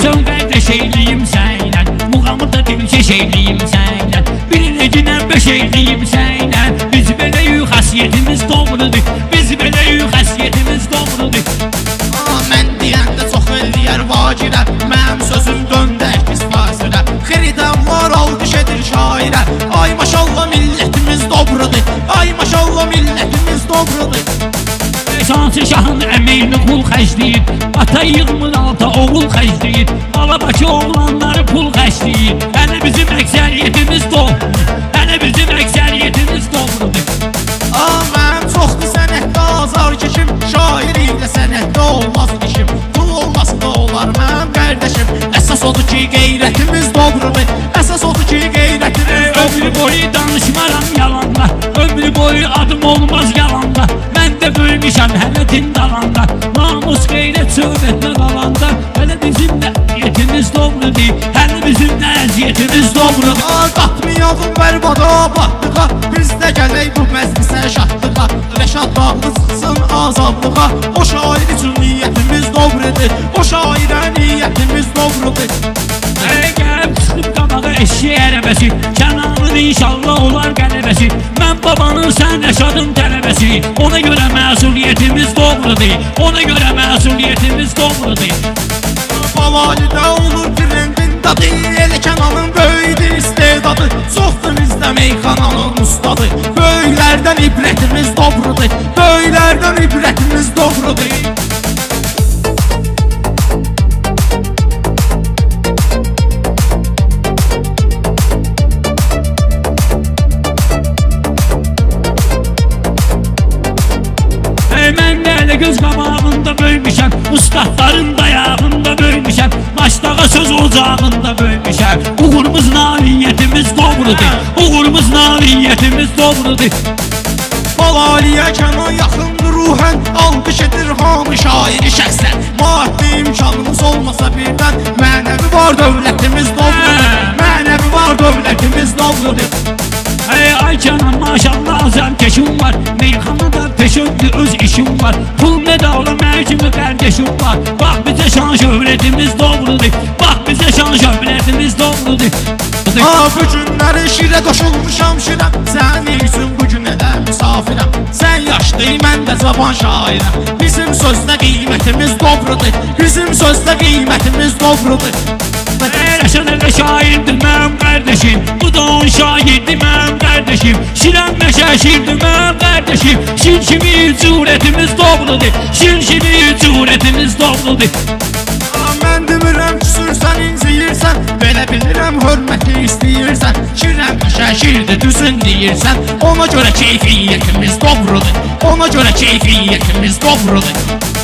son kardeş eyleyim səylə, muğamı da dilkeş eyleyim səylə, birinə günə beş eyleyim səylə. Biz belə yük xasiyyətimiz doğrudur, biz belə yük xasiyyətimiz doğrudur. Mən deyəndə çox eləyər vacirə, mənim sözüm döndə əkiz fasirə. Xeridəmlar alqış edir şairə, ay maşallah millətimiz dobrudur, ay maşallah millətimiz dobrudur. Şansı şahın əməyini qul xərcləyir, ata yığmır alta oğul xərcləyir, Alabaşı oğlanları pul xərcləyir. Hələ bizim əksəriyyətimiz doğrudur, hələ bizim əksəriyyətimiz doğrudur. Mən çoxdur sənətdə azar keçim, şair ilə sənətdə olmaz işim. Pul olmasa da olar mənim qardaşım, əsas odur ki qeyrətimiz dobrudur, əsas odur ki qeyrətimiz Ömrü boyu danışmaram yalanla, ömrü boyu adım olmaz yalanla. Mən də böyümüşəm hələ dindalanda, namus qeyrət söhbətlə qalanda. Hələ bizim də əziyyətimiz doğrudur, hələ bizim də əziyyətimiz doğrudur. Qatmayalım bərbada batdığa, biz də gələk bu məclisə şadlığa. Rəşad bağlı çıxsın azadlığa, o şair üçün niyyətimiz dobrudur, o şairə niyyətimiz dobrudur. Gəlib çıxıb qabağa eşşək ərəbəsi, Kənanın inşallah olar qələbəsi. Mən babanın, sən Rəşadın tələbəsi, ona görə məsuliyyətimiz doğrudur, ona görə məsuliyyətimiz doğrudur. Balalidə olur trendin dadı, elə Kənanın böyüdür istedadı, çoxdur bizdə meyxananın ustadı. Böyüklərdən ibrətimiz dobrudur, böyüklərdən ibrətimiz dobrudur. Mən də elə göz qabağında böyümüşəm, ustadların dayağında böyümüşəm, maçdağa söz ocağında böyümüşəm. Uğurumuz naviyyətimiz doğrudur, uğurumuz naviyyətimiz doğrudur. Balaliyə Kənan yaxındır ruhən, alqış edir hamı şairi şəxsən. Maddi imkanımız olmasa birdən, mənəvi var dövlətimiz doğrudur, mənəvi var dövlətimiz doğrudur. Ay Kənan maşallah zərkeşim var, meyxanada peşöndür öz işim var. Pul medalı mərkimi qardeşim var, bax bizə şan şöhrətimiz doğrudur, bax bizə şan şöhrətimiz doğrudur. Bu günləri şirə qoşulmuşam şirəm, sənin üçün bu gün elə misafirəm. Sən yaşlı, mən də cavan şairəm, bizim sözdə qiymətimiz dobrudur, bizim sözdə qiymətimiz dobrudur. Rəşad elə şairdir mənim qardeşim, bu da on şairdir mənim qardeşim. Şirəm məşə şirdir mənim qardeşim, şir kimi cürətimiz doğrudur, şir kimi cürətimiz doğrudur. Mən demirəm küsürsən, inciyirsən, belə bilirəm hörməti istəyirsən. Şirəm məşə şirdir, düzün deyirsən, ona görə keyfiyyətimiz doğrudur, ona görə keyfiyyətimiz doğrudur.